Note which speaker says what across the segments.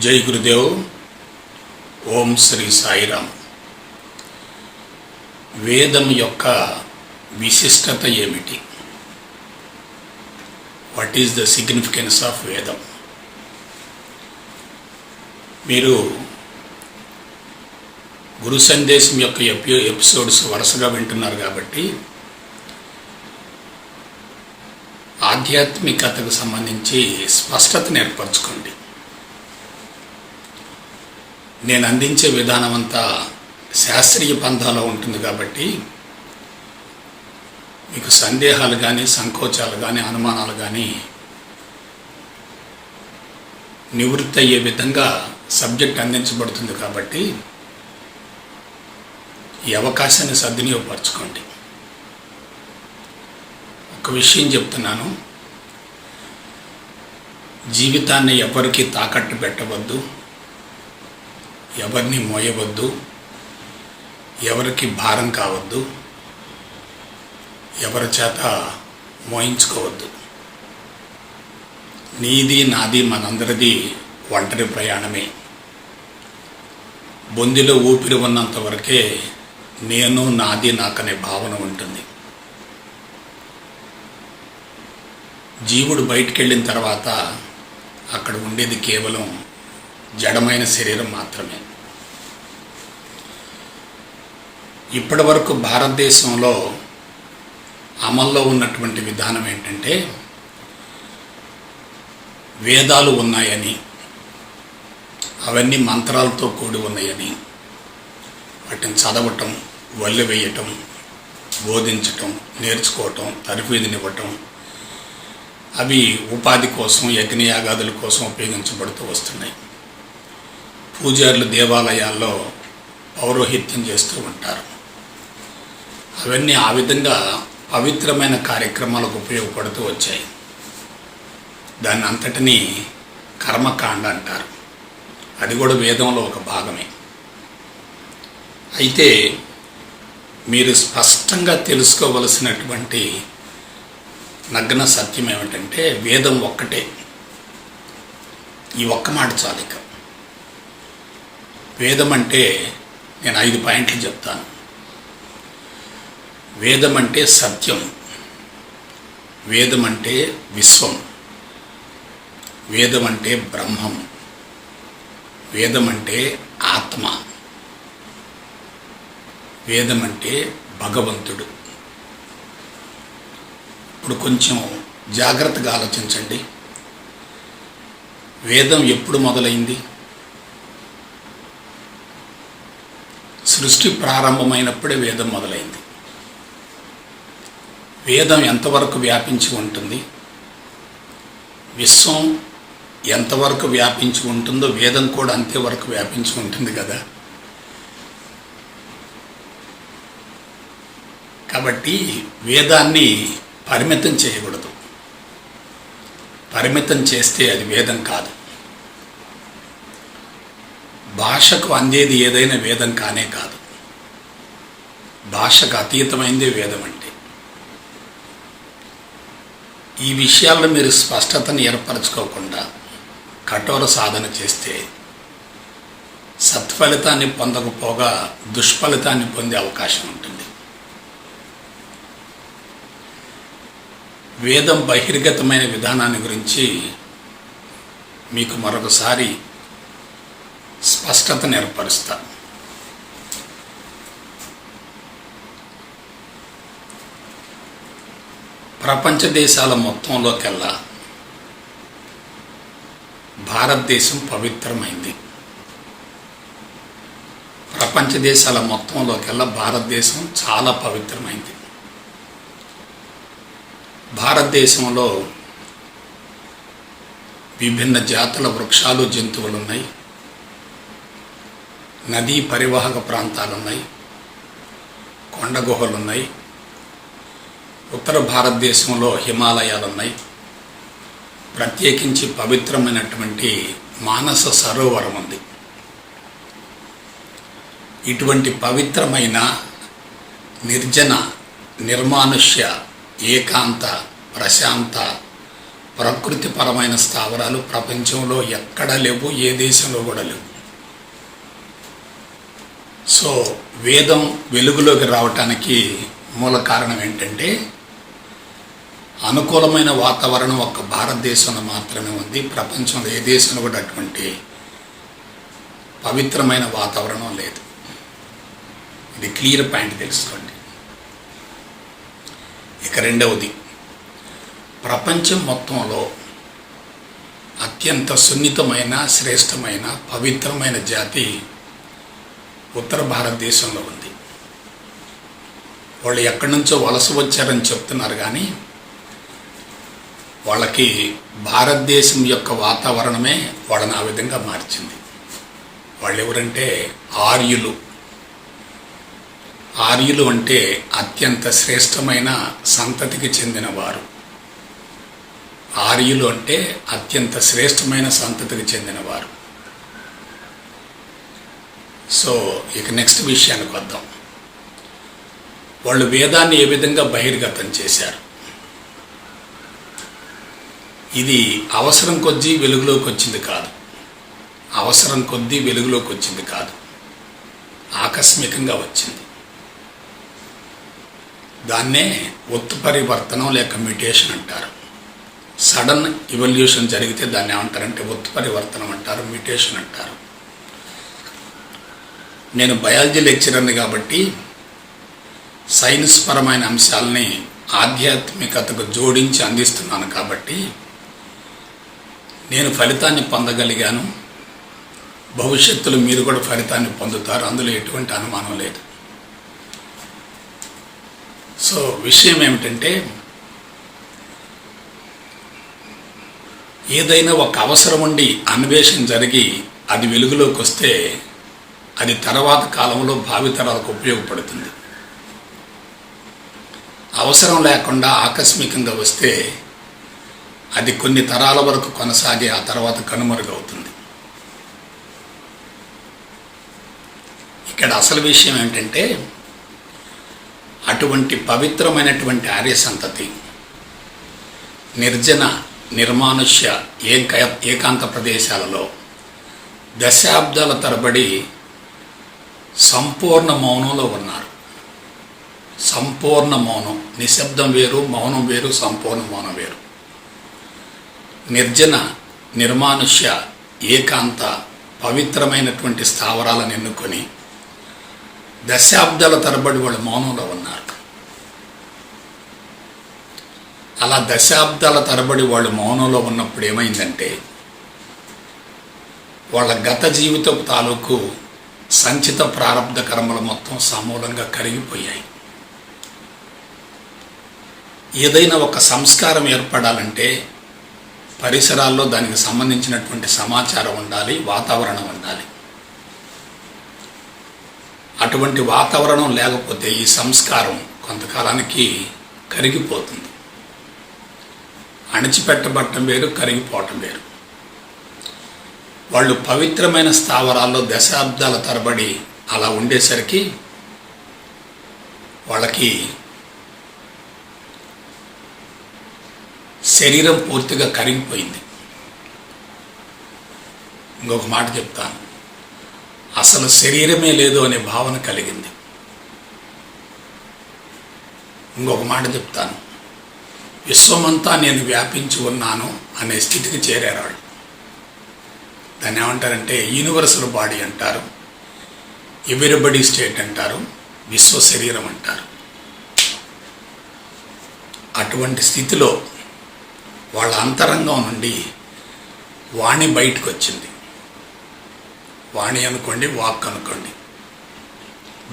Speaker 1: జై గురుదేవ్. ఓం శ్రీ సాయిరామ్. వేదం యొక్క విశిష్టత ఏమిటి? What is the significance of వేదం? మీరు గురు సందేశం యొక్క ఎపిసోడ్స్ వరుసగా వింటున్నారు కాబట్టి ఆధ్యాత్మికతకు సంబంధించి స్పష్టతను ఏర్పరచుకోండి. నేను అందించే విధానం అంతా శాస్త్రీయ పంథాలో ఉంటుంది కాబట్టి మీకు సందేహాలు కానీ, సంకోచాలు కానీ, అనుమానాలు కానీ నివృత్తి అయ్యే విధంగా సబ్జెక్ట్ అందించబడుతుంది కాబట్టి ఈ అవకాశాన్ని సద్వినియోగపరచుకోండి. ఒక విషయం చెప్తున్నాను, జీవితాన్ని ఎవరికి తాకట్టు పెట్టవద్దు, ఎవరిని మోయవద్దు, ఎవరికి భారం కావద్దు, ఎవరి చేత మోయించుకోవద్దు. నీది నాది మనందరిది ఒంటరి ప్రయాణమే. బొందిలో ఊపిరి ఉన్నంత వరకే నేను, నాది, నాకనే భావన ఉంటుంది. జీవుడు బయటికి వెళ్ళిన తర్వాత అక్కడ ఉండేది కేవలం జడమైన శరీరం మాత్రమే. ఇప్పటి వరకు భారతదేశంలో అమల్లో ఉన్నటువంటి విధానం ఏంటంటే, వేదాలు ఉన్నాయని, అవన్నీ మంత్రాలతో కూడి ఉన్నాయని, వాటిని చదవటం, వల్లి వేయటం, బోధించటం, నేర్చుకోవటం, తరఫీదునివ్వటం, అవి ఉపాధి కోసం, యజ్ఞయాగాదుల కోసం ఉపయోగించబడుతూ వస్తున్నాయి. పూజారులు దేవాలయాల్లో పౌరోహిత్యం చేస్తూ ఉంటారు. అవన్నీ ఆ విధంగా పవిత్రమైన కార్యక్రమాలకు ఉపయోగపడుతూ వచ్చాయి. దాన్ని అంతటినీ కర్మకాండ అంటారు. అది కూడా వేదంలో ఒక భాగమే. అయితే మీరు స్పష్టంగా తెలుసుకోవలసినటువంటి నగ్న సత్యం ఏమిటంటే, వేదం ఒక్కటే. ఈ ఒక్క మాట చాలు. ఇక వేదం అంటే నేను 5 పాయింట్లు చెప్తాను. వేదం అంటే సత్యం, వేదం అంటే విశ్వం, వేదం అంటే బ్రహ్మం, వేదం అంటే ఆత్మ, వేదం అంటే భగవంతుడు. ఇప్పుడు కొంచెం జాగ్రత్తగా ఆలోచించండి. వేదం ఎప్పుడు మొదలైంది? సృష్టి ప్రారంభమైనప్పుడే వేదం మొదలైంది. వేదం ఎంతవరకు వ్యాపించి ఉంటుంది, విశ్వం ఎంతవరకు వ్యాపించి ఉంటుందో వేదం కూడా అంతేవరకు వ్యాపించి ఉంటుంది కదా. కాబట్టి వేదాన్ని పరిమితం చేయకూడదు. పరిమితం చేస్తే అది వేదం కాదు. భాషకు అందేది ఏదైనా వేదం కానే కాదు. భాషకు అతీతమైందే వేదం అంటే. ఈ విషయాల్లో మీరు స్పష్టతను ఏర్పరచుకోకుండా కఠోర సాధన చేస్తే సత్ఫలితాన్ని పొందకపోగా దుష్ఫలితాన్ని పొందే అవకాశం ఉంటుంది. వేదం బహిర్గతమైన విధానాన్ని గురించి మీకు మరొకసారి స్పష్టతను ఏర్పరుస్తా. ప్రపంచ దేశాల మొత్తంలోకెల్లా భారతదేశం పవిత్రమైంది. ప్రపంచ దేశాల మొత్తంలోకెల్లా భారతదేశం చాలా పవిత్రమైంది. భారతదేశంలో విభిన్న జాతుల వృక్షాలు, జంతువులు ఉన్నాయి. నదీ పరివాహక ప్రాంతాలు ఉన్నాయి, కొండ గుహలు ఉన్నాయి. ఉత్తర భారతదేశంలో హిమాలయాలు ఉన్నాయి. ప్రత్యేకించి పవిత్రమైనటువంటి మానస సరోవరం ఉంది. ఇటువంటి పవిత్రమైన నిర్జన, నిర్మానుష్య, ఏకాంత, ప్రశాంత, ప్రకృతిపరమైన స్థావరాలు ప్రపంచంలో ఎక్కడా లేవు, ఏ దేశంలో కూడా లేవు. సో వేదం వెలుగులోకి రావటానికి మూల కారణం ఏంటంటే, అనుకూలమైన వాతావరణం ఒక్క భారతదేశంలో మాత్రమే ఉంది. ప్రపంచంలో ఏ దేశంలో కూడా అటువంటి పవిత్రమైన వాతావరణం లేదు. ఇది క్లియర్ పాయింట్ తెలుసుకోండి. ఇక రెండవది, ప్రపంచం మొత్తంలో అత్యంత సున్నితమైన, శ్రేష్టమైన, పవిత్రమైన జాతి ఉత్తర భారతదేశంలో ఉంది. వాళ్ళు ఎక్కడి నుంచో వలస వచ్చారని చెప్తున్నారు, కానీ వాళ్ళకి భారతదేశం యొక్క వాతావరణమే వాళ్ళని ఆ విధంగా మార్చింది. వాళ్ళు ఎవరంటే ఆర్యులు. ఆర్యులు అంటే అత్యంత శ్రేష్టమైన సంతతికి చెందినవారు. ఆర్యులు అంటే అత్యంత శ్రేష్టమైన సంతతికి చెందినవారు. సో ఇక నెక్స్ట్ విషయానికి వద్దాం. వాళ్ళు వేదాన్ని ఏ విధంగా బహిర్గతం చేశారు. ఇది అవసరం కొద్దీ వెలుగులోకి వచ్చింది కాదు. అవసరం కొద్దీ వెలుగులోకి వచ్చింది కాదు, ఆకస్మికంగా వచ్చింది. దాన్నే ఉత్పరివర్తనం లేక మ్యూటేషన్ అంటారు. సడన్ ఇవల్యూషన్ జరిగితే దాన్ని ఏమంటారంటే ఉత్పరివర్తనం అంటారు, మ్యూటేషన్ అంటారు. నేను బయాలజీ లెక్చరర్ని కాబట్టి సైన్స్ పరమైన అంశాలని ఆధ్యాత్మికతకు జోడించి అందిస్తున్నాను కాబట్టి నేను ఫలితాన్ని పొందగలిగాను. భవిష్యత్తులో మీరు కూడా ఫలితాన్ని పొందుతారు, అందులో ఎటువంటి అనుమానం లేదు. సో విషయం ఏమిటంటే, ఏదైనా ఒక అవసరం ఉండి అన్వేషణ జరిగి అది వెలుగులోకి వస్తే అది తర్వాత కాలంలో భావితరాలకు ఉపయోగపడుతుంది. అవసరం లేకుండా ఆకస్మికంగా వస్తే అది కొన్ని తరాల వరకు కొనసాగి ఆ తర్వాత కనుమరుగవుతుంది. ఇక్కడ అసలు విషయం ఏంటంటే, అటువంటి పవిత్రమైనటువంటి ఆర్య సంతతి నిర్జన, నిర్మానుష్య, ఏకాంత ప్రదేశాలలో దశాబ్దాల తరబడి సంపూర్ణ మౌనంలో ఉన్నారు. సంపూర్ణ మౌనం. నిశ్శబ్దం వేరు, మౌనం వేరు, సంపూర్ణ మౌనం వేరు. నిర్జన, నిర్మానుష్య, ఏకాంత, పవిత్రమైనటువంటి స్థావరాలను ఎన్నుకొని దశాబ్దాల తరబడి వాళ్ళు మౌనంలో ఉన్నారు. అలా దశాబ్దాల తరబడి వాళ్ళు మౌనంలో ఉన్నప్పుడు ఏమైందంటే, వాళ్ళ గత జీవితపు తాలూకు సంచిత ప్రారంధ కర్మలు మొత్తం సమూలంగా కరిగిపోయాయి. ఏదైనా ఒక సంస్కారం ఏర్పడాలంటే పరిసరాల్లో దానికి సంబంధించినటువంటి సమాచారం ఉండాలి, వాతావరణం ఉండాలి. అటువంటి వాతావరణం లేకపోతే ఈ సంస్కారం కొంతకాలానికి కరిగిపోతుంది. అణిచిపెట్టబడటం వేరు, కరిగిపోవటం వేరు. వాళ్ళు పవిత్రమైన స్థావరాల్లో దశాబ్దాల తరబడి అలా ఉండేసరికి వాళ్ళకి శరీరం పూర్తిగా కరిగిపోయింది. ఇంకొక మాట చెప్తాను, అసలు శరీరమే లేదు అనే భావన కలిగింది. ఇంకొక మాట చెప్తాను, విశ్వమంతా నేను వ్యాపించి ఉన్నాను అనే స్థితికి చేరారు వాళ్ళు. దాన్ని ఏమంటారంటే యూనివర్సల్ బాడీ అంటారు, ఎవ్రీబడీ స్టేట్ అంటారు, విశ్వ శరీరం అంటారు. అటువంటి స్థితిలో వాళ్ళ అంతరంగం నుండి వాణి బయటకు వచ్చింది. వాణి అనుకోండి, వాక్ అనుకోండి,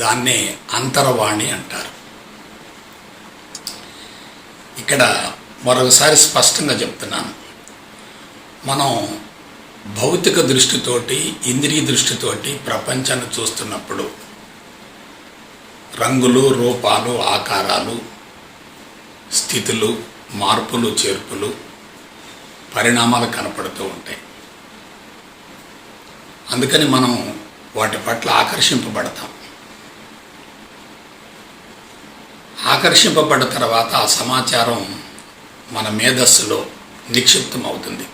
Speaker 1: దాన్నే అంతరవాణి అంటారు. ఇక్కడ మరొకసారి స్పష్టంగా చెప్తున్నాను, మనం భౌతిక దృష్టితోటి, ఇంద్రియ దృష్టితోటి ప్రపంచాన్ని చూస్తున్నప్పుడు రంగులు, రూపాలు, ఆకారాలు, స్థితులు, మార్పులు, చేర్పులు, పరిణామాలు కనపడుతూ ఉంటాయి. అందుకని మనం వాటి పట్ల ఆకర్షింపబడతాం. ఆకర్షింపబడ్డ తర్వాత ఆ సమాచారం మన మేధస్సులో నిక్షిప్తం అవుతుంది.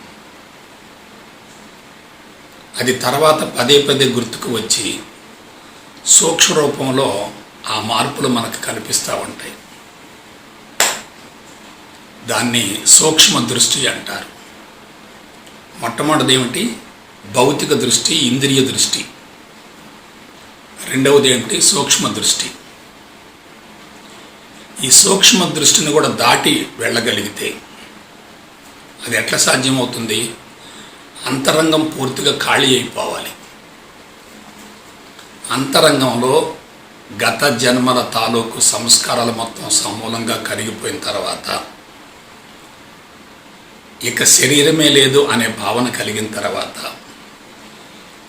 Speaker 1: అది తర్వాత పదే పదే గుర్తుకు వచ్చి సూక్ష్మ రూపంలో ఆ మార్పులు మనకు కనిపిస్తూ ఉంటాయి. దాన్ని సూక్ష్మ దృష్టి అంటారు. మొట్టమొదటిది ఏమిటి? భౌతిక దృష్టి, ఇంద్రియ దృష్టి. రెండవది ఏమిటి? సూక్ష్మ దృష్టి. ఈ సూక్ష్మ దృష్టిని కూడా దాటి వెళ్ళగలిగితే అది ఎట్లా సాధ్యమవుతుంది? అంతరంగం పూర్తిగా ఖాళీ అయిపోవాలి. అంతరంగంలో గత జన్మల తాలూకు సంస్కారాలు మొత్తం సమూలంగా కరిగిపోయిన తర్వాత ఇక శరీరమే లేదు అనే భావన కలిగిన తర్వాత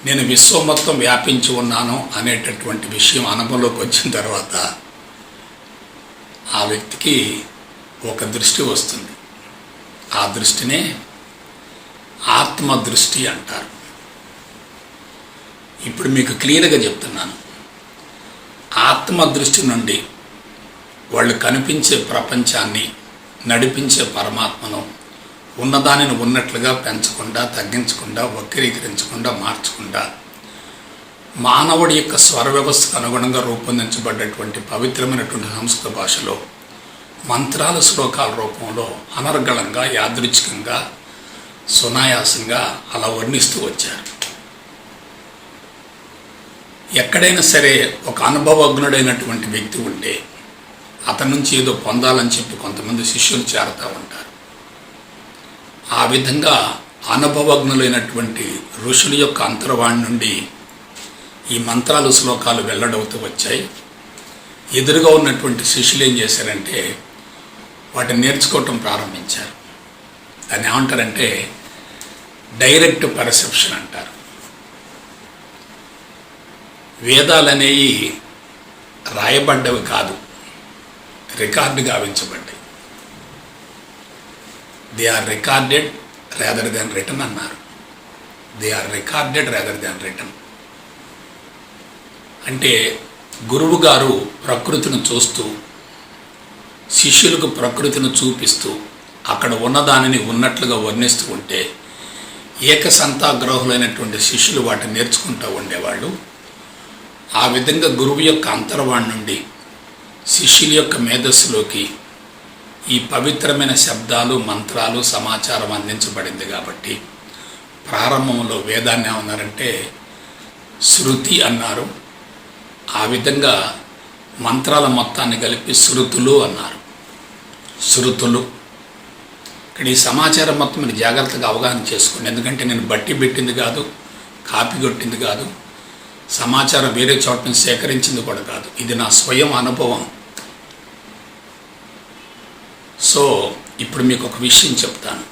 Speaker 1: నేను విశ్వం మొత్తం వ్యాపించి ఉన్నాను అనేటటువంటి విషయం అనుభవంలోకి వచ్చిన తర్వాత ఆ వ్యక్తికి ఒక దృష్టి వస్తుంది. ఆ దృష్టినే ఆత్మదృష్టి అంటారు. ఇప్పుడు మీకు క్లియర్గా చెప్తున్నాను. ఆత్మదృష్టి నుండి వాళ్ళు కనిపించే ప్రపంచాన్ని నడిపించే పరమాత్మను ఉన్నదానిని ఉన్నట్లుగా పెంచకుండా, తగ్గించకుండా, వక్రీకరించకుండా, మార్చకుండా మానవుడి యొక్క స్వర వ్యవస్థకు అనుగుణంగా రూపొందించబడ్డటువంటి పవిత్రమైనటువంటి సంస్కృత భాషలో మంత్రాల శ్లోకాల రూపంలో అనర్గళంగా, యాదృచ్ఛికంగా, సునాయాసంగా అలా వర్ణిస్తూ వచ్చారు. ఎక్కడైనా సరే ఒక అనుభవజ్ఞుడైనటువంటి వ్యక్తి ఉంటే అతని నుంచి ఏదో పొందాలని చెప్పి కొంతమంది శిష్యులు చేరుతూ ఉంటారు. ఆ విధంగా అనుభవజ్ఞులైనటువంటి ఋషుల యొక్క అంతర్వాణి నుండి ఈ మంత్రాలు, శ్లోకాలు వెల్లడవుతూ వచ్చాయి. ఎదురుగా ఉన్నటువంటి శిష్యులు ఏం చేశారంటే వాటిని నేర్చుకోవటం ప్రారంభించారు. దాన్ని ఏమంటారంటే డైరెక్ట్ పర్సెప్షన్ అంటారు. వేదాలనేవి రాయబడ్డవి కాదు, రికార్డు గావించబడ్డాయి. They are recorded rather than written అన్నారు. They are recorded rather than written అంటే గురువు గారు ప్రకృతిని చూస్తూ శిష్యులకు ప్రకృతిని చూపిస్తూ అక్కడ ఉన్నదానిని ఉన్నట్లుగా వర్ణిస్తూ ఉంటే ఏకసంతాగ్రహులైనటువంటి శిష్యులు వాటిని నేర్చుకుంటూ ఉండేవాళ్ళు. ఆ విధంగా గురువు యొక్క అంతర్వాణి నుండి శిష్యుల యొక్క మేధస్సులోకి ఈ పవిత్రమైన శబ్దాలు, మంత్రాలు, సమాచారం అందించబడింది. కాబట్టి ప్రారంభంలో వేదాన్ని ఏమన్నారంటే శృతి అన్నారు. ఆ విధంగా మంత్రాల మొత్తాన్ని కలిపి శృతులు అన్నారు. శృతులు. ఇక్కడ ఈ సమాచారం మొత్తం మీరు జాగ్రత్తగా అవగాహన చేసుకోండి. ఎందుకంటే నేను బట్టి పెట్టింది కాదు, కాపీ కొట్టింది కాదు, సమాచారం వేరే చోట నుంచి సేకరించింది కూడా కాదు. ఇది నా స్వయం అనుభవం. సో ఇప్పుడు మీకు ఒక విషయం చెప్తాను.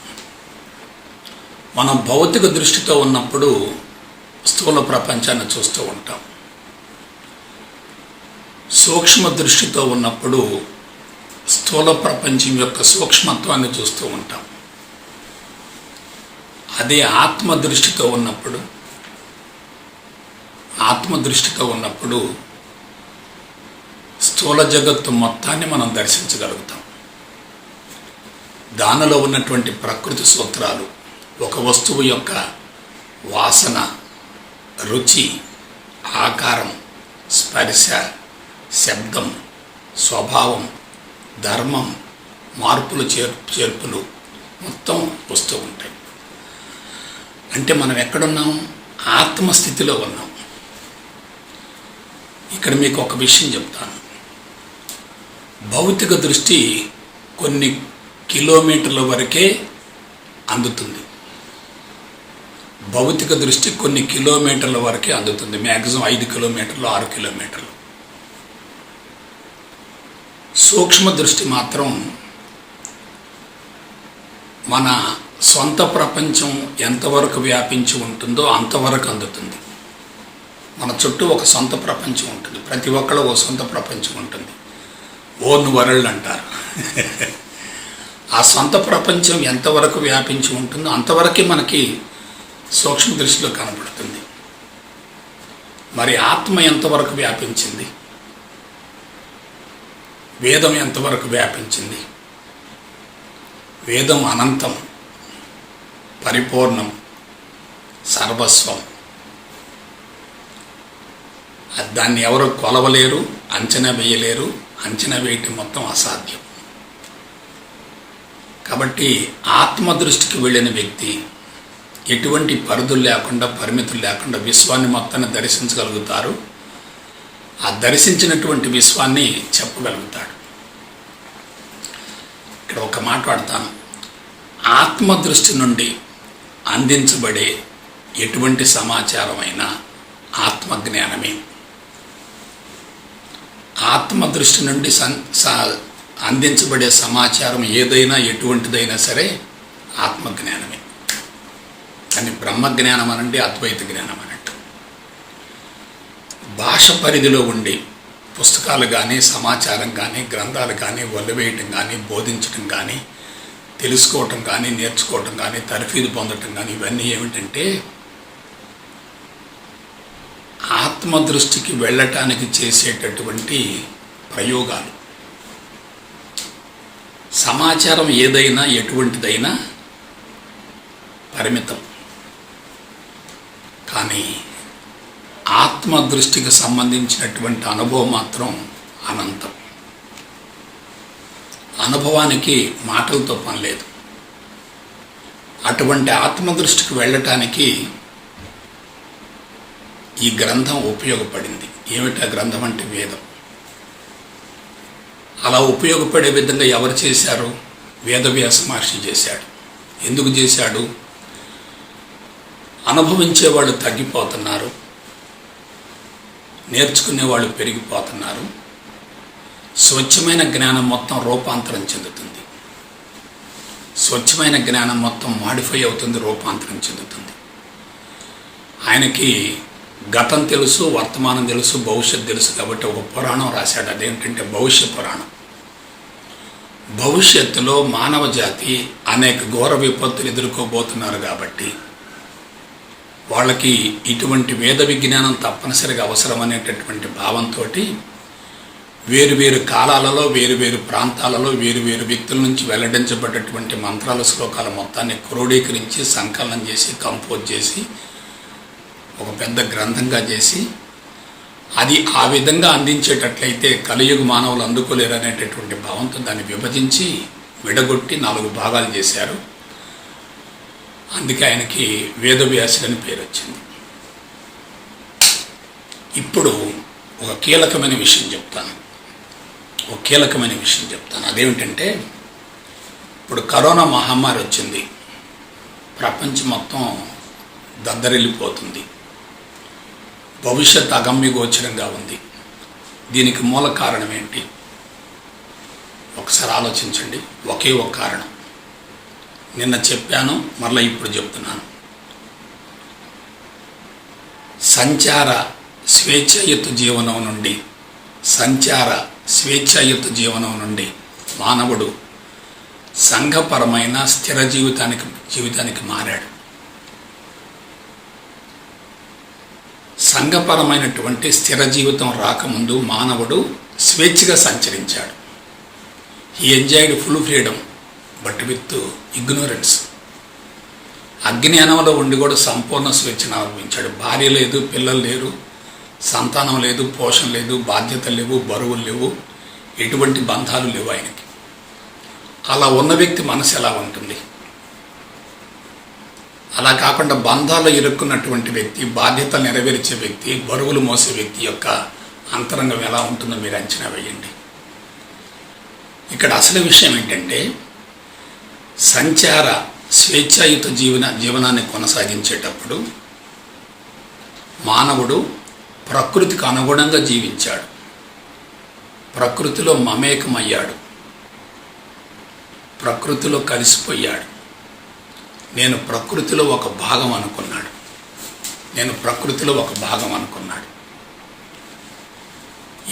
Speaker 1: మనం భౌతిక దృష్టితో ఉన్నప్పుడు స్థూల ప్రపంచాన్ని చూస్తూ ఉంటాం. సూక్ష్మ దృష్టితో ఉన్నప్పుడు స్థూల ప్రపంచం యొక్క సూక్ష్మత్వాన్ని చూస్తూ ఉంటాం. అదే ఆత్మదృష్టితో ఉన్నప్పుడు స్థూల జగత్తు మొత్తాన్ని మనం దర్శించగలుగుతాం. దానిలో ఉన్నటువంటి ప్రకృతి సూత్రాలు, ఒక వస్తువు యొక్క వాసన, రుచి, ఆకారం, స్పర్శ, శబ్దం, స్వభావం, ధర్మం, మార్పులు, చేర్పులు మొత్తం వస్తూ ఉంటాయి. అంటే మనం ఎక్కడున్నాం? ఆత్మస్థితిలో ఉన్నాం. ఇక్కడ మీకు ఒక విషయం చెప్తాను. భౌతిక దృష్టి కొన్ని కిలోమీటర్ల వరకే అందుతుంది. భౌతిక దృష్టి కొన్ని కిలోమీటర్ల వరకే అందుతుంది. మ్యాక్సిమం 5 కిలోమీటర్లు, 6 కిలోమీటర్లు. సూక్ష్మ దృష్టి మాత్రం మన సొంత ప్రపంచం ఎంతవరకు వ్యాపించి ఉంటుందో అంతవరకు అందుతుంది. మన చుట్టూ ఒక సొంత ప్రపంచం ఉంటుంది. ప్రతి ఒక్కళ్ళు ఒక సొంత ప్రపంచం ఉంటుంది. ఓన్ వరల్డ్ అంటారు. ఆ సొంత ప్రపంచం ఎంతవరకు వ్యాపించి ఉంటుందో అంతవరకే మనకి సూక్ష్మ దృష్టిలో కనబడుతుంది. మరి ఆత్మ ఎంతవరకు వ్యాపించింది? వేదం ఎంతవరకు వ్యాపించింది? వేదం అనంతం, పరిపూర్ణం, సర్వస్వం. దాన్ని ఎవరు కొలవలేరు, అంచనా వేయలేరు. అంచనా వేయటం మొత్తం అసాధ్యం. కాబట్టి ఆత్మదృష్టికి వెళ్ళిన వ్యక్తి ఎటువంటి పరిధులు లేకుండా, పరిమితులు లేకుండా విశ్వాన్ని మొత్తాన్ని దర్శించగలుగుతారు. ఆ దర్శించినటువంటి విశ్వాన్ని చెప్పగలుగుతాడు. ఇక్కడ ఒక మాట్లాడతాను. ఆత్మదృష్టి నుండి అందించబడే ఎటువంటి సమాచారమైనా ఆత్మజ్ఞానమే. ఆత్మదృష్టి నుండి అందించబడే సమాచారం ఏదైనా, ఎటువంటిదైనా సరే ఆత్మజ్ఞానమే. కానీ బ్రహ్మజ్ఞానం అనండి, అద్వైత జ్ఞానం అన్నట్టు. భాష పరిధిలో ఉండి పుస్తకాలు కానీ, సమాచారం కానీ, గ్రంథాలు కానీ వదిలివేయటం కానీ, బోధించటం కానీ, తెలుసుకోవటం కానీ, నేర్చుకోవటం కానీ, తర్ఫీదు పొందటం కానీ, ఇవన్నీ ఏమిటంటే ఆత్మదృష్టికి వెళ్ళటానికి చేసేటటువంటి ప్రయోగాలు. సమాచారం ఏదైనా, ఎటువంటిదైనా పరిమితం. కానీ ఆత్మదృష్టికి సంబంధించినటువంటి అనుభవం మాత్రం అనంతం. అనుభవానికి మాటలతో పని లేదు. అటువంటి ఆత్మదృష్టికి వెళ్ళటానికి ఈ గ్రంథం ఉపయోగపడింది. ఏమిటా గ్రంథం అంటే వేదం. అలా ఉపయోగపడే విధంగా ఎవరు చేశారు? వేదవ్యాస మహర్షి చేశాడు. ఎందుకు చేశాడు? అనుభవించే వాళ్ళు తగ్గిపోతున్నారు, నేర్చుకునే వాళ్ళు పెరిగిపోతున్నారు. స్వచ్ఛమైన జ్ఞానం మొత్తం రూపాంతరం చెందుతుంది. స్వచ్ఛమైన జ్ఞానం మొత్తం మాడిఫై అవుతుంది, రూపాంతరం చెందుతుంది. ఆయనకి గతం తెలుసు, వర్తమానం తెలుసు, భవిష్యత్తు తెలుసు. కాబట్టి ఒక పురాణం రాశాడు. అదేంటంటే భవిష్య పురాణం. భవిష్యత్తులో మానవ జాతి అనేక ఘోర విపత్తులు ఎదుర్కోబోతున్నారు. కాబట్టి వాళ్ళకి ఇటువంటి వేద విజ్ఞానం తప్పనిసరిగా అవసరం అనేటటువంటి భావంతో వేరువేరు కాలాలలో, వేరువేరు ప్రాంతాలలో, వేరువేరు వ్యక్తుల నుంచి వెల్లడించబడ్డటువంటి మంత్రాల, శ్లోకాల మొత్తాన్ని క్రోడీకరించి, సంకలనం చేసి, కంపోజ్ చేసి, ఒక పెద్ద గ్రంథంగా చేసి, అది ఆ విధంగా అందించేటట్లయితే కలియుగ మానవులు అందుకోలేరు అనేటటువంటి భావంతో దాన్ని విభజించి, విడగొట్టి 4 భాగాలు చేశారు. అందుకే ఆయనకి వేదవ్యాసుడని పేరు వచ్చింది. ఇప్పుడు ఒక కీలకమైన విషయం చెప్తాను. అదేమిటంటే, ఇప్పుడు కరోనా మహమ్మారి వచ్చింది. ప్రపంచం మొత్తం దద్దరిల్లిపోతుంది. భవిష్యత్ అగమ్యగోచరంగా ఉంది. దీనికి మూల కారణం ఏంటి? ఒకసారి ఆలోచించండి. ఒకే ఒక కారణం. నిన్న చెప్పాను, మరలా ఇప్పుడు చెప్తున్నాను. సంచార స్వేచ్ఛాయుత జీవనం నుండి మానవుడు సంఘపరమైన స్థిర జీవితానికి మారాడు. సంఘపరమైనటువంటి స్థిర జీవితం రాకముందు మానవుడు స్వేచ్ఛగా సంచరించాడు. He enjoyed full freedom but with ignorance. అజ్ఞానంలో ఉండి కూడా సంపూర్ణ స్వేచ్ఛను అనుభవించాడు. భార్య లేదు, పిల్లలు లేరు, సంతానం లేదు, పోషణ లేదు, బాధ్యతలు లేవు, బరువులు లేవు, ఎటువంటి బంధాలు లేవు ఆయనకి. అలా ఉన్న వ్యక్తి మనసు ఎలా ఉంటుంది? అలా కాకుండా బంధాల్లో ఇరుక్కున్నటువంటి వ్యక్తి, బాధ్యతలు నెరవేర్చే వ్యక్తి, బరువులు మోసే వ్యక్తి యొక్క అంతరంగం ఎలా ఉంటుందో మీరు అంచనా వేయండి. ఇక్కడ అసలు విషయం ఏంటంటే, సంచార స్వేచ్ఛాయుత జీవనాన్ని కొనసాగించేటప్పుడు మానవుడు ప్రకృతికి అనుగుణంగా జీవించాడు. ప్రకృతిలో మమేకమయ్యాడు, ప్రకృతిలో కలిసిపోయాడు. నేను ప్రకృతిలో ఒక భాగం అనుకున్నాడు.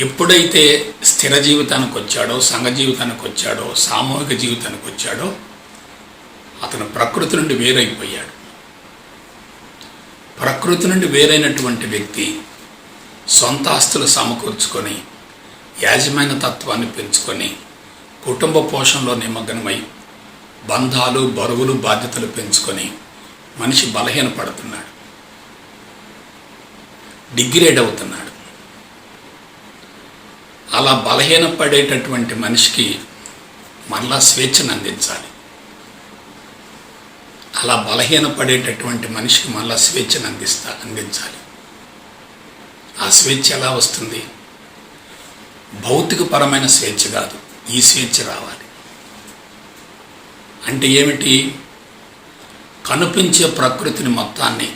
Speaker 1: ఎప్పుడైతే స్థిర జీవితానికి వచ్చాడో, సంఘ జీవితానికి వచ్చాడో, సామూహిక జీవితానికి వచ్చాడో, అతను ప్రకృతి నుండి వేరైపోయాడు. ప్రకృతి నుండి వేరైనటువంటి వ్యక్తి సొంత ఆస్తులు సమకూర్చుకొని, యాజమాన్య తత్వాన్ని పెంచుకొని, కుటుంబ పోషణలో నిమగ్నమై, బంధాలు, బరువులు, బాధ్యతలు పెంచుకొని మనిషి బలహీనపడుతున్నాడు, డిగ్రేడ్ అవుతున్నాడు. అలా బలహీనపడేటటువంటి మనిషికి మరలా స్వేచ్ఛను అందించాలి. అలా బలహీనపడేటటువంటి మనిషికి మళ్ళా స్వేచ్ఛను అందించాలి. ఆ స్వేచ్ఛ ఎలా వస్తుంది? భౌతికపరమైన స్వేచ్ఛ కాదు, ఈ స్వేచ్ఛ రావాలి. అంటే ఏమిటి? కనిపించే ప్రకృతిని మొత్తాన్ని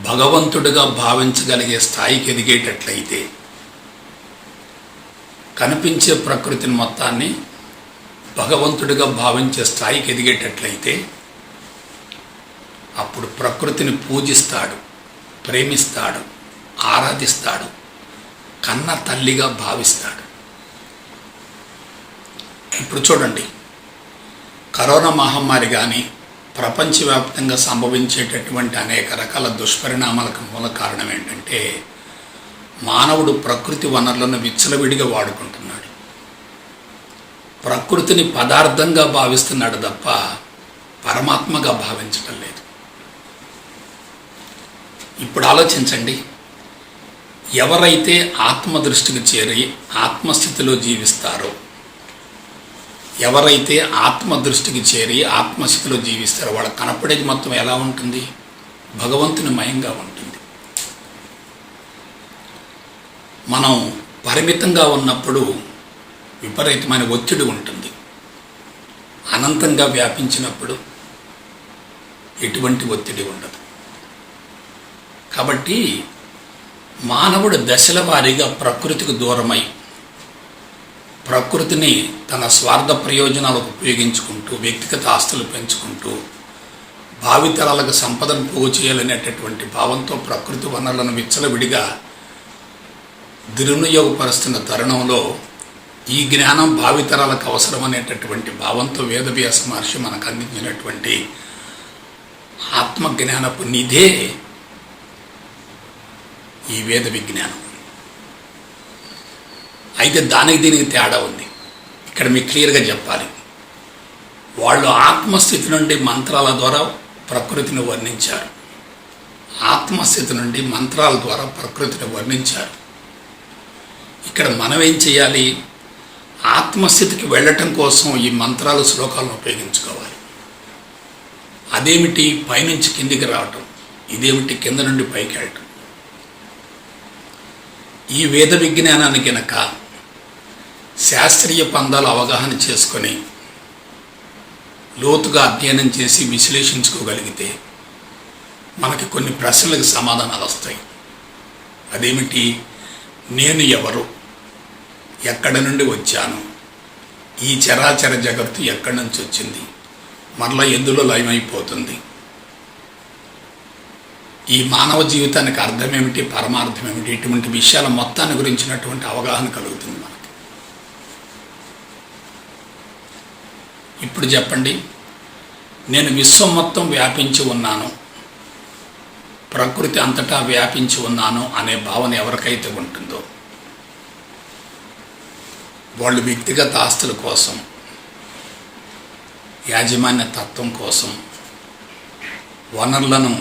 Speaker 1: భగవంతుడిగా భావించగలిగే స్థాయికి ఎదిగేటట్లయితే, కనిపించే ప్రకృతిని మొత్తాన్ని భగవంతుడిగా భావించే స్థాయికి ఎదిగేటట్లయితే అప్పుడు ప్రకృతిని పూజిస్తాడు, ప్రేమిస్తాడు, ఆరాధిస్తాడు, కన్న తల్లిగా భావిస్తాడు. ఇప్పుడు చూడండి, కరోనా మహమ్మారి కానీ ప్రపంచవ్యాప్తంగా సంభవించేటటువంటి అనేక రకాల దుష్పరిణామాలకు మూల కారణం ఏంటంటే మానవుడు ప్రకృతి వనరులను విచ్చలవిడిగా వాడుకుంటున్నాడు. ప్రకృతిని పదార్థంగా భావిస్తున్నాడు తప్ప పరమాత్మగా భావించడం లేదు. ఇప్పుడు ఆలోచించండి, ఎవరైతే ఆత్మదృష్టికి చేరి ఆత్మస్థితిలో జీవిస్తారో, ఎవరైతే ఆత్మదృష్టికి చేరి ఆత్మస్థితిలో జీవిస్తారో వాళ్ళకి కనపడేది మొత్తం ఎలా ఉంటుంది? భగవంతుని మయంగా ఉంటుంది. మనం పరిమితంగా ఉన్నప్పుడు విపరీతమైన ఒత్తిడి ఉంటుంది. అనంతంగా వ్యాపించినప్పుడు ఎటువంటి ఒత్తిడి ఉండదు. కాబట్టి మానవుడు దశల వారీగా ప్రకృతికి దూరమై ప్రకృతిని తన స్వార్థ ప్రయోజనాలకు ఉపయోగించుకుంటూ వ్యక్తిగత ఆస్తులు పెంచుకుంటూ భావితరాలకు సంపదను పోగు చేయాలనేటటువంటి భావంతో ప్రకృతి వనరులను విచ్చలవిడిగా దుర్వినియోగపరుస్తున్న తరుణంలో ఈ జ్ఞానం భావితరాలకు అవసరమనేటటువంటి భావంతో వేదవ్యాస మహర్షి మనకు అందించినటువంటి ఆత్మజ్ఞానపు నిధే ఈ వేద విజ్ఞానం. అయితే దానికి దీనికి తేడా ఉంది. ఇక్కడ మీకు క్లియర్గా చెప్పాలి. వాళ్ళు ఆత్మస్థితి నుండి మంత్రాల ద్వారా ప్రకృతిని వర్ణించారు. ఆత్మస్థితి నుండి మంత్రాల ద్వారా ప్రకృతిని వర్ణించారు. ఇక్కడ మనం ఏం చేయాలి? ఆత్మస్థితికి వెళ్ళటం కోసం ఈ మంత్రాలు, శ్లోకాలను ఉపయోగించుకోవాలి. అదేమిటి? పైనుంచి కిందికి రావటం, ఇదేమిటి కింద నుండి పైకి వెళ్ళటం. ఈ వేద విజ్ఞానాన్ని కనుక శాస్త్రీయ పందాలు అవగాహన చేసుకొని లోతుగా అధ్యయనం చేసి విశ్లేషించుకోగలిగితే మనకి కొన్ని ప్రశ్నలకు సమాధానాలు వస్తాయి. అదేమిటి? నేను ఎవరు? ఎక్కడి నుండి వచ్చాను? ఈ చరాచర జగత్తు ఎక్కడి నుంచి వచ్చింది? మరలా ఎందులో లయమైపోతుంది? ఈ మానవ జీవితానికి అర్థం ఏమిటి, పరమార్థం ఏమిటి? ఇటువంటి విషయాల మొత్తాన్ని గురించినటువంటి అవగాహన కలుగుతుంది మనకి. ఇప్పుడు చెప్పండి, నేను విశ్వం మొత్తం వ్యాపించి ఉన్నాను, ప్రకృతి అంతటా వ్యాపించి ఉన్నాను అనే భావన ఎవరికైతే ఉంటుందో వాళ్ళు వ్యక్తిగత ఆస్తుల కోసం, యాజమాన్య తత్వం కోసం, వనరులను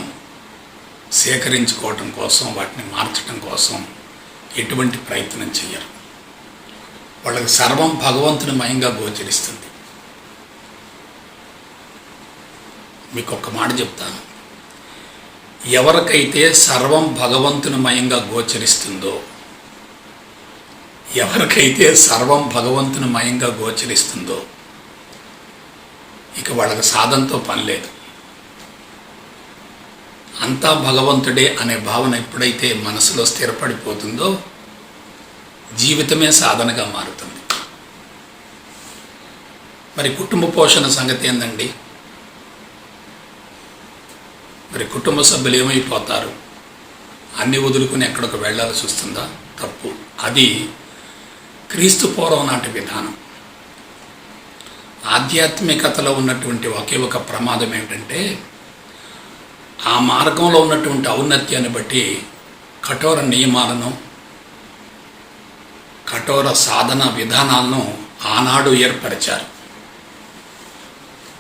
Speaker 1: సేకరించుకోవటం కోసం, వాటిని మార్చడం కోసం ఎటువంటి ప్రయత్నం చేయరు. వాళ్ళకి సర్వం భగవంతుని మయంగా గోచరిస్తుంది. మీకు ఒక్క మాట చెప్తాను, ఎవరికైతే సర్వం భగవంతుని మయంగా గోచరిస్తుందో, ఎవరికైతే సర్వం భగవంతుని మయంగా గోచరిస్తుందో ఇక వాళ్ళకి సాధనతో పని లేదు. అంతా భగవంతుడే అనే భావన ఎప్పుడైతే మనసులో స్థిరపడిపోతుందో జీవితమే సాధనగా మారుతుంది. మరి కుటుంబ పోషణ సంగతి ఏందండి? మరి కుటుంబ సభ్యులు ఏమైపోతారు? అన్ని వదులుకుని ఎక్కడికి వెళ్ళాల్సి వస్తుందా? తప్పు. అది క్రీస్తు పూర్వం నాటి విధానం. ఆధ్యాత్మికతలో ఉన్నటువంటి ఒకే ఒక ప్రమాదం ఏమిటంటే ఆ మార్గంలో ఉన్నటువంటి ఔన్నత్యాన్ని బట్టి కఠోర నియమాలను, కఠోర సాధన విధానాలను ఆనాడు ఏర్పరిచారు.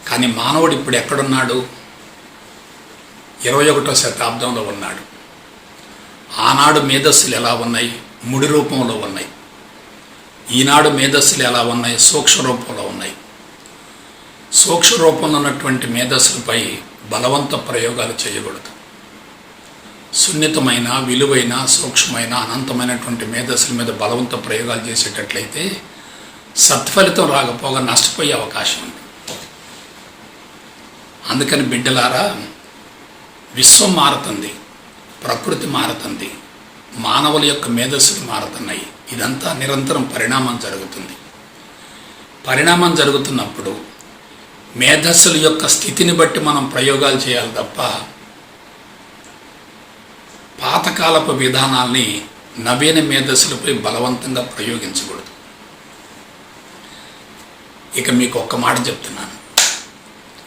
Speaker 1: కానీ మానవుడు ఇప్పుడు ఎక్కడున్నాడు? 21వ శతాబ్దంలో ఉన్నాడు. ఆనాడు మేధస్సులు ఎలా ఉన్నాయి? ముడి రూపంలో ఉన్నాయి. ఈనాడు మేధస్సులు ఎలా ఉన్నాయి? సూక్ష్మ రూపంలో ఉన్నాయి. సూక్ష్మ రూపంలో ఉన్నటువంటి మేధస్సులపై బలవంత ప్రయోగాలు చేయకూడదు. సున్నితమైన, విలువైన, సూక్ష్మమైన, అనంతమైనటువంటి మేధస్సుల మీద బలవంత ప్రయోగాలు చేసేటట్లయితే సత్ఫలితం రాకపోగా నష్టపోయే అవకాశం ఉంది. అందుకని బిడ్డలారా, విశ్వం మారుతుంది, ప్రకృతి మారుతుంది, మానవుల యొక్క మేధస్సులు మారుతున్నాయి. ఇదంతా నిరంతరం పరిణామం జరుగుతుంది. పరిణామం జరుగుతున్నప్పుడు మేధస్సుల యొక్క స్థితిని బట్టి మనం ప్రయోగాలు చేయాలి తప్ప పాతకాలపు విధానాల్ని నవీన మేధస్సులపై బలవంతంగా ప్రయోగించకూడదు. ఇక మీకు ఒక్క మాట చెప్తున్నాను,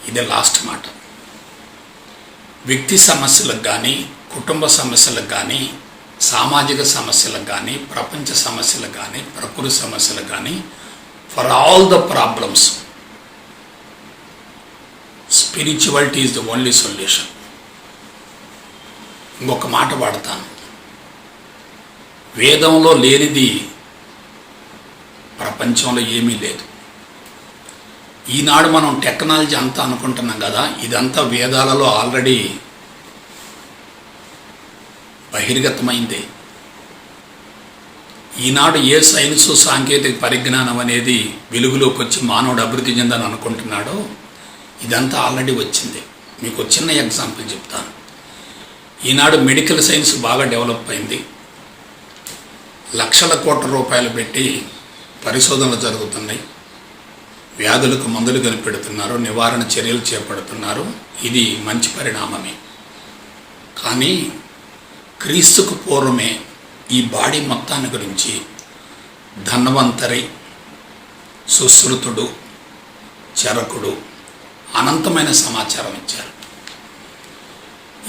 Speaker 1: ఇదే లాస్ట్ మాట. వ్యక్తి సమస్యలకు కానీ, కుటుంబ సమస్యలకు కానీ, సామాజిక సమస్యలకు కానీ, ప్రపంచ సమస్యలకు కానీ, ప్రకృతి సమస్యలకు కానీ, for all the problems spirituality is the only solution. ఇంకొక మాట వాడతాను, వేదంలో లేనిది ప్రపంచంలో ఏమీ లేదు. ఈనాడు మనం టెక్నాలజీ అంతా అనుకుంటున్నాం కదా, ఇదంతా వేదాలలో ఆల్రెడీ బహిర్గతమైందే. ఈనాడు ఏ సైన్సు, సాంకేతిక పరిజ్ఞానం అనేది వెలుగులోకి వచ్చి మానవుడు అభివృద్ధి చెందని అనుకుంటున్నాడో ఇదంతా ఆల్రెడీ వచ్చింది. మీకు చిన్న ఎగ్జాంపుల్ చెప్తాను. ఈనాడు మెడికల్ సైన్స్ బాగా డెవలప్ అయింది. లక్షల కోట్ల రూపాయలు పెట్టి పరిశోధనలు జరుగుతున్నాయి. వ్యాధులకు మందులు కనిపెడుతున్నారు, నివారణ చర్యలు చేపడుతున్నారు. ఇది మంచి పరిణామమే. కానీ క్రీస్తుకు పూర్వమే ఈ బాడీ మొత్తాన్ని గురించి ధన్వంతరి, సుశ్రుతుడు, చరకుడు అనంతమైన సమాచారం ఇచ్చారు.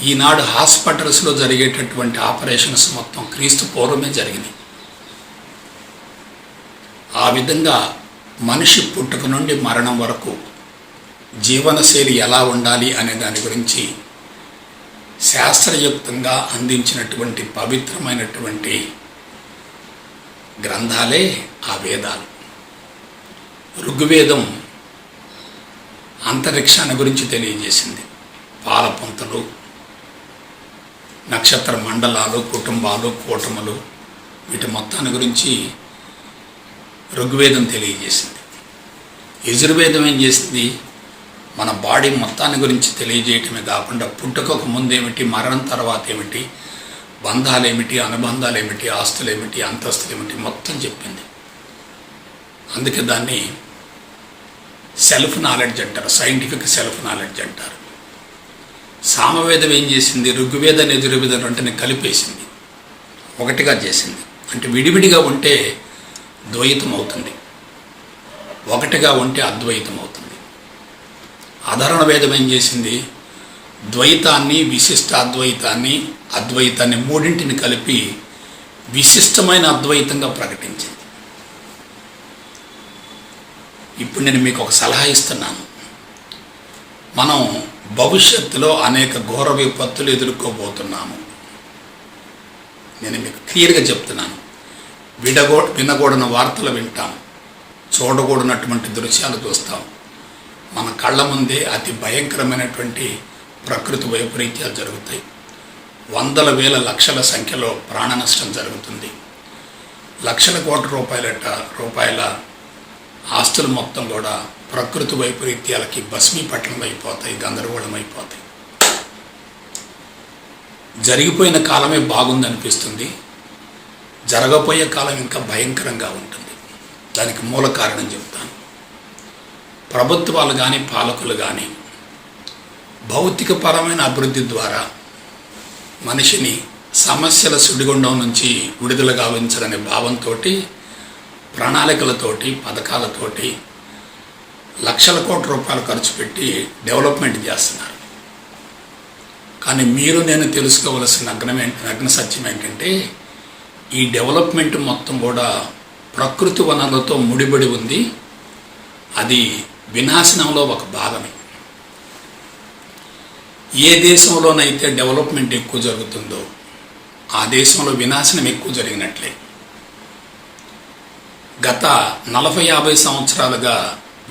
Speaker 1: ఈనాడు హాస్పిటల్స్లో జరిగేటటువంటి ఆపరేషన్స్ మొత్తం క్రీస్తు పూర్వమే జరిగినాయి. ఆ విధంగా మనిషి పుట్టుక నుండి మరణం వరకు జీవనశైలి ఎలా ఉండాలి అనే దాని గురించి శాస్త్రయుక్తంగా అందించినటువంటి పవిత్రమైనటువంటి గ్రంథాలే ఆ వేదాలు. ఋగ్వేదం అంతరిక్షాన్ని గురించి తెలియజేసింది. పాలపుంతలు, నక్షత్ర మండలాలు, కుటుంబాలు, కూటములు, వీటి మొత్తాన్ని గురించి ఋగ్వేదం తెలియజేసింది. యజుర్వేదం ఏం చేసింది? మన బాడీ మొత్తాన్ని గురించి తెలియజేయటమే కాకుండా పుట్టుకకు ముందేమిటి, మరణం తర్వాత ఏమిటి, బంధాలేమిటి, అనుబంధాలేమిటి, ఆస్తులేమిటి, అంతస్తులేమిటి మొత్తం చెప్పింది. అందుకే దాన్ని సెల్ఫ్ నాలెడ్జ్ అంటారు, సైంటిఫిక్ సెల్ఫ్ నాలెడ్జ్ అంటారు. సామవేదం ఏం చేసింది? ఋగ్వేదాన్ని యజుర్వేదం రెంటిని కలిపేసింది, ఒకటిగా చేసింది. అంటే విడివిడిగా ఉంటే ద్వైతం అవుతుంది, ఒకటిగా ఉంటే అద్వైతం అవుతుంది. ఆధారణ వేదం ఏం చేసింది? ద్వైతాన్ని, విశిష్టాద్వైతాన్ని, అద్వైతాన్ని మూడింటిని కలిపి విశిష్టమైన అద్వైతంగా ప్రకటించింది. ఇప్పుడు నేను మీకు ఒక సలహా ఇస్తున్నాను. మనం భవిష్యత్తులో అనేక ఘోర విపత్తులు ఎదుర్కోబోతున్నాము. నేను మీకు క్లియర్గా చెప్తున్నాను. వినకూడని వార్తలు వింటాం, చూడకూడనటువంటి దృశ్యాలు చూస్తాం. మన కళ్ళ ముందే అతి భయంకరమైనటువంటి ప్రకృతి వైపరీత్యాలు జరుగుతాయి. వందల వేల లక్షల సంఖ్యలో ప్రాణ నష్టం జరుగుతుంది. లక్షల కోట్ల రూపాయల ఆస్తులు మొత్తం కూడా ప్రకృతి వైపరీత్యాలకి భస్మీపట్నం అయిపోతాయి, గందరగోళం అయిపోతాయి. జరిగిపోయిన కాలమే బాగుందనిపిస్తుంది, జరగబోయే కాలం ఇంకా భయంకరంగా ఉంటుంది. దానికి మూల కారణం చెప్తాను. ప్రభుత్వాలు కానీ, పాలకులు కానీ భౌతికపరమైన అభివృద్ధి ద్వారా మనిషిని సమస్యల సుడిగుండం నుంచి విడుదల గావించాలనే భావంతో, ప్రణాళికలతోటి, పథకాలతోటి లక్షల కోట్ల రూపాయలు ఖర్చు పెట్టి డెవలప్మెంట్ చేస్తున్నారు. కానీ మీరు నేను తెలుసుకోవలసిన నగ్న సత్యం ఏంటంటే, ఈ డెవలప్మెంట్ మొత్తం కూడా ప్రకృతి వనరులతో ముడిపడి ఉంది. అది వినాశనంలో ఒక భాగమే. ఏ దేశంలోనైతే డెవలప్మెంట్ ఎక్కువ జరుగుతుందో ఆ దేశంలో వినాశనం ఎక్కువ జరిగినట్లే. గత 40-50 సంవత్సరాలుగా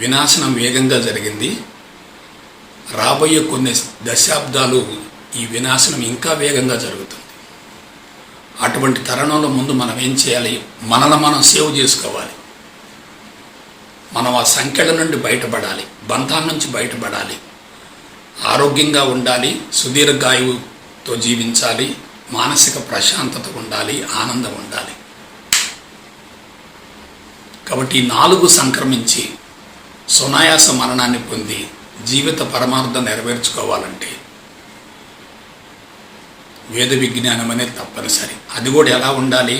Speaker 1: వినాశనం వేగంగా జరిగింది. రాబోయే కొన్ని దశాబ్దాలు ఈ వినాశనం ఇంకా వేగంగా జరుగుతుంది. అటువంటి తరుణంలో ముందు మనం ఏం చేయాలి? మనల్ని మనం సేవ్ చేసుకోవాలి. మనం ఆ సంఖ్యల నుండి బయటపడాలి, బంధాల నుంచి బయటపడాలి, ఆరోగ్యంగా ఉండాలి, సుదీర్ఘాయువుతో జీవించాలి, మానసిక ప్రశాంతత ఉండాలి, ఆనందం ఉండాలి. కాబట్టి ఈ 4 సంక్రమించి సునాయాస మరణాన్ని పొంది జీవిత పరమార్థం నెరవేర్చుకోవాలంటే వేద విజ్ఞానం అనేది తప్పనిసరి. అది కూడా ఎలా ఉండాలి?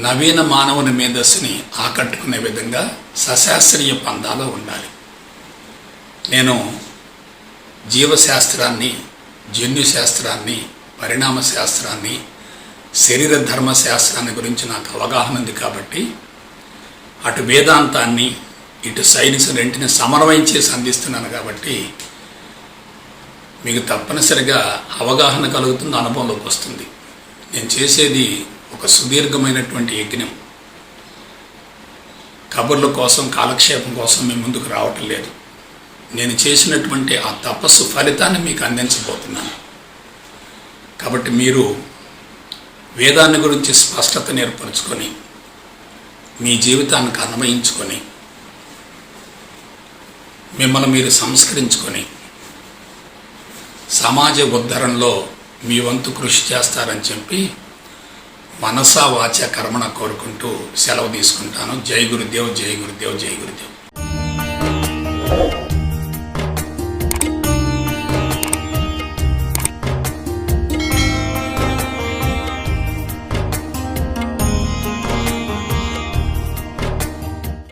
Speaker 1: నవీన మానవుని మేధస్సుని ఆకట్టుకునే విధంగా సశాస్త్రీయ పందాలో ఉండాలి. నేను జీవశాస్త్రాన్ని, జన్యుశాస్త్రాన్ని, పరిణామ శాస్త్రాన్ని, శరీర ధర్మశాస్త్రాన్ని గురించి నాకు అవగాహన ఉంది కాబట్టి అటు వేదాంతాన్ని ఇటు సైన్స్ రెంటిని సమన్వయం చేసి అందిస్తున్నాను కాబట్టి మీకు తప్పనిసరిగా అవగాహన కలుగుతుంది, అనుభవంలోకి వస్తుంది. నేను చేసేది ఒక సుదీర్ఘమైనటువంటి యజ్ఞం. కబుర్ల కోసం, కాలక్షేపం కోసం మీ ముందుకు రావటం లేదు. నేను చేసినటువంటి ఆ తపస్సు ఫలితాన్ని మీకు అందించబోతున్నాను. కాబట్టి మీరు వేదాన్ని గురించి స్పష్టత ఏర్పరచుకొని మీ జీవితానికి అన్వయించుకొని మిమ్మల్ని మీరు సంస్కరించుకొని సమాజ ఉద్ధరణలో మీ వంతు కృషి చేస్తారని చెప్పి మనసా వాచ కర్మణ కోరుకుంటూ సెలవు తీసుకుంటాను. జై గురుదేవ్, జై గురుదేవ్, జై గురుదేవ్.